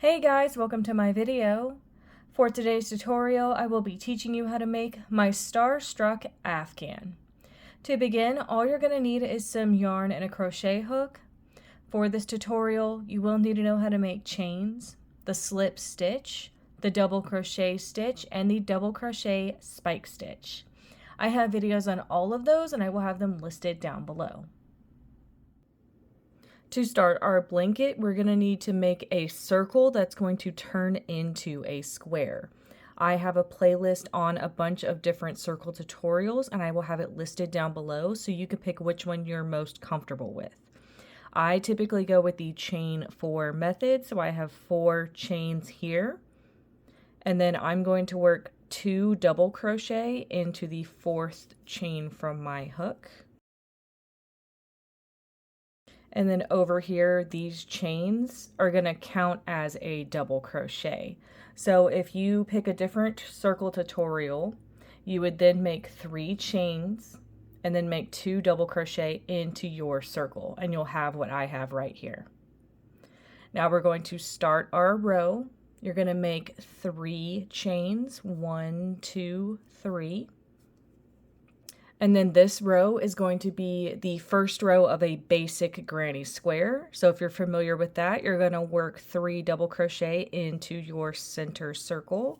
Hey guys, welcome to my video. For today's tutorial, I will be teaching you how to make my Starstruck Afghan. To begin, all you're going to need is some yarn and a crochet hook. For this tutorial, you will need to know how to make chains, the slip stitch, the double crochet stitch, and the double crochet spike stitch. I have videos on all of those and I will have them listed down below. To start our blanket, we're going to need to make a circle that's going to turn into a square. I have a playlist on a bunch of different circle tutorials and I will have it listed down below so you can pick which one you're most comfortable with. I typically go with the chain 4 method, so I have 4 chains here. And then I'm going to work 2 double crochet into the 4th chain from my hook. And then over here, these chains are going to count as a double crochet. So if you pick a different circle tutorial, you would then make 3 chains and then make 2 double crochet into your circle, and you'll have what I have right here. Now we're going to start our row. You're going to make 3 chains, 1, 2, 3. And then this row is going to be the first row of a basic granny square. So if you're familiar with that, you're going to work 3 double crochet into your center circle.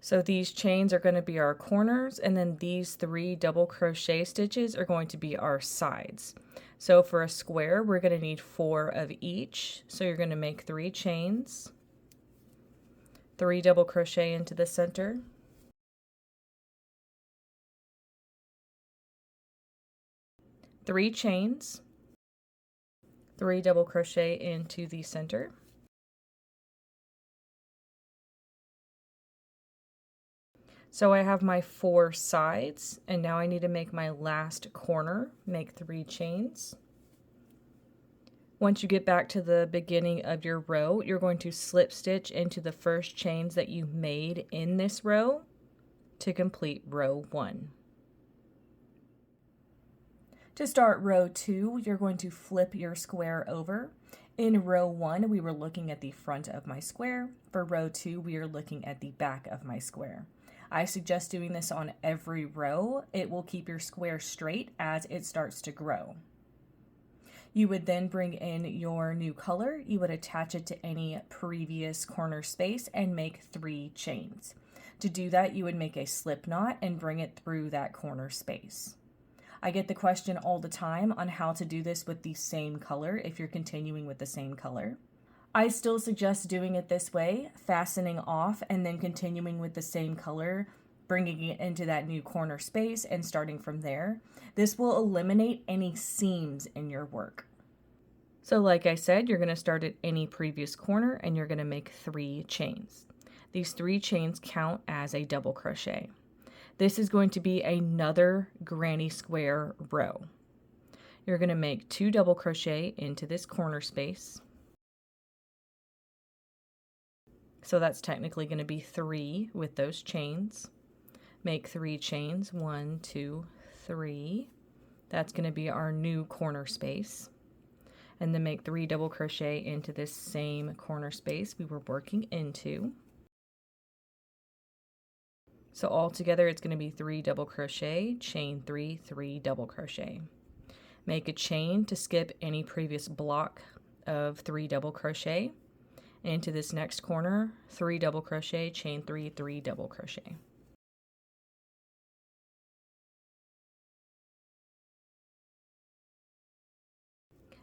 So these chains are going to be our corners, and then these 3 double crochet stitches are going to be our sides. So for a square, we're going to need 4 of each. So you're going to make 3 chains. 3 double crochet into the center, 3 chains, 3 double crochet into the center, so I have my 4 sides, and now I need to make my last corner. Make 3 chains. Once you get back to the beginning of your row, you're going to slip stitch into the first chains that you made in this row to complete row 1. To start row 2, you're going to flip your square over. In row 1, we were looking at the front of my square. For row 2, we are looking at the back of my square. I suggest doing this on every row. It will keep your square straight as it starts to grow. You would then bring in your new color. You would attach it to any previous corner space and make 3 chains. To do that, you would make a slip knot and bring it through that corner space. I get the question all the time on how to do this with the same color if you're continuing with the same color. I still suggest doing it this way, fastening off and then continuing with the same color, bringing it into that new corner space and starting from there. This will eliminate any seams in your work. So like I said, you're going to start at any previous corner and you're going to make 3 chains. These 3 chains count as a double crochet. This is going to be another granny square row. You're going to make 2 double crochet into this corner space. So that's technically going to be 3 with those chains. Make 3 chains, 1, 2, 3. That's going to be our new corner space. And then make 3 double crochet into this same corner space we were working into. So all together it's going to be 3 double crochet, chain 3, 3 double crochet. Make a chain to skip any previous block of 3 double crochet. Into this next corner, 3 double crochet, chain 3, 3 double crochet.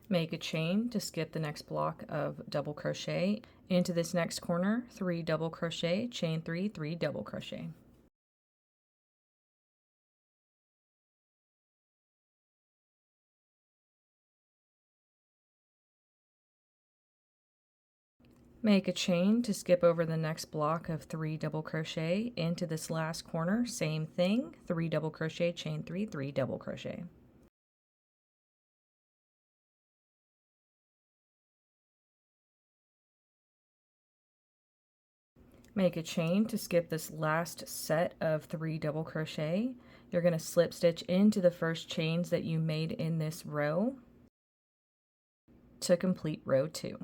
Make a chain to skip the next block of double crochet. Into this next corner, 3 double crochet, chain 3, 3 double crochet. Make a chain to skip over the next block of 3 double crochet. Into this last corner, same thing, 3 double crochet, chain 3, 3 double crochet. Make a chain to skip this last set of 3 double crochet. You're going to slip stitch into the first chains that you made in this row. to complete row 2.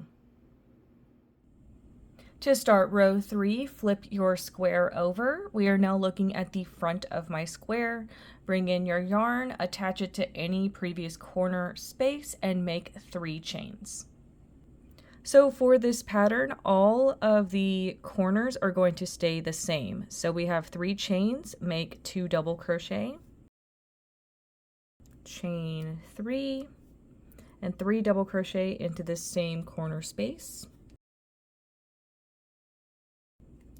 To start row 3, flip your square over. We are now looking at the front of my square. Bring in your yarn, attach it to any previous corner space, and make 3 chains. So for this pattern, all of the corners are going to stay the same. So we have 3 chains, make 2 double crochet, chain 3, and 3 double crochet into this same corner space.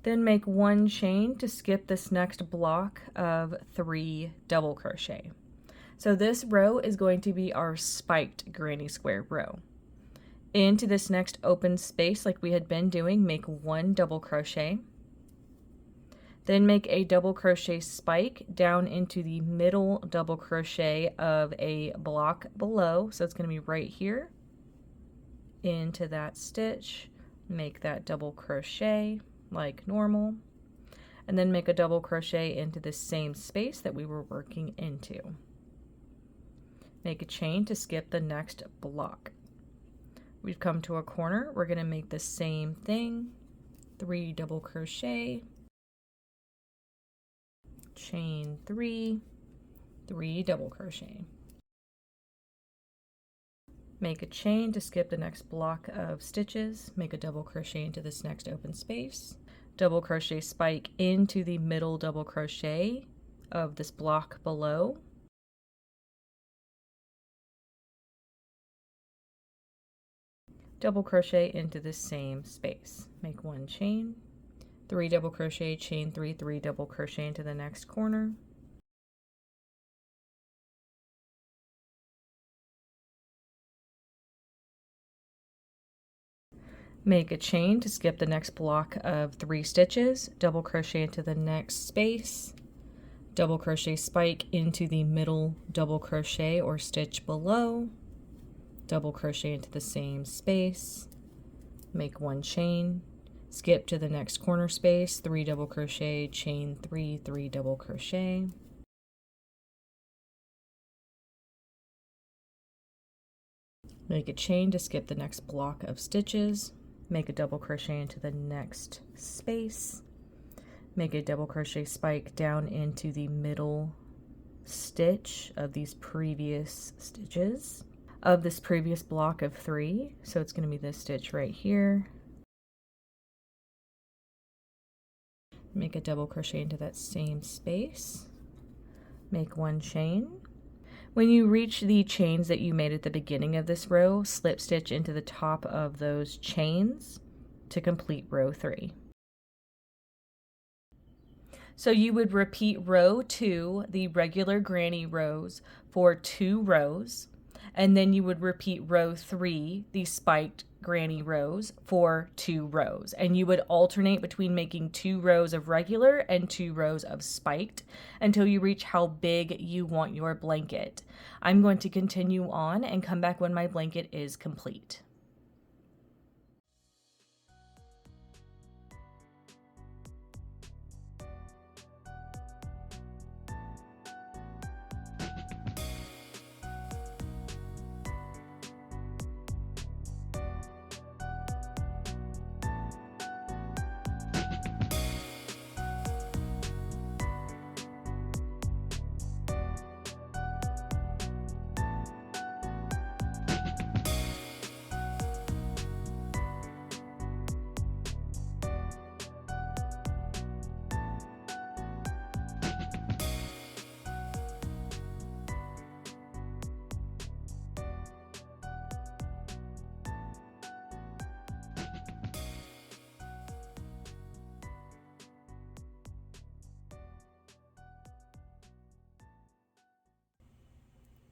Then make 1 chain to skip this next block of 3 double crochet. So this row is going to be our spiked granny square row. Into this next open space, like we had been doing, make 1 double crochet. Then make a double crochet spike down into the middle double crochet of a block below. So it's going to be right here. Into that stitch, make that double crochet like normal, and then make a double crochet into the same space that we were working into. Make a chain to skip the next block. We've come to a corner. We're going to make the same thing, 3 double crochet, chain 3, 3 double crochet. Make a chain to skip the next block of stitches, make a double crochet into this next open space, double crochet spike into the middle double crochet of this block below, double crochet into the same space, make 1 chain, 3 double crochet, chain 3, 3 double crochet into the next corner, make a chain to skip the next block of 3 stitches, double crochet into the next space, double crochet spike into the middle double crochet or stitch below, double crochet into the same space, make 1 chain, skip to the next corner space, 3 double crochet, chain 3, 3 double crochet, make a chain to skip the next block of stitches, make a double crochet into the next space, make a double crochet spike down into the middle stitch of these previous stitches of this previous block of 3. So it's going to be this stitch right here. Make a double crochet into that same space, make 1 chain. When you reach the chains that you made at the beginning of this row, slip stitch into the top of those chains to complete row 3. So you would repeat row 2, the regular granny rows, for 2 rows, and then you would repeat row 3, the spiked granny rows, for 2 rows. And you would alternate between making 2 rows of regular and 2 rows of spiked until you reach how big you want your blanket. I'm going to continue on and come back when my blanket is complete.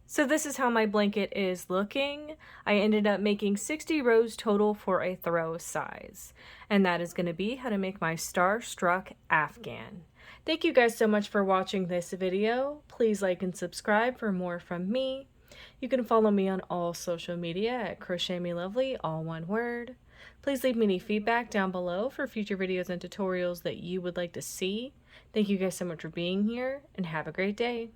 So this is how my blanket is looking. I ended up making 60 rows total for a throw size. And that is going to be how to make my Starstruck Afghan. Thank you guys so much for watching this video. Please like and subscribe for more from me. You can follow me on all social media at crochetmelovely, all one word. Please leave me any feedback down below for future videos and tutorials that you would like to see. Thank you guys so much for being here, and have a great day.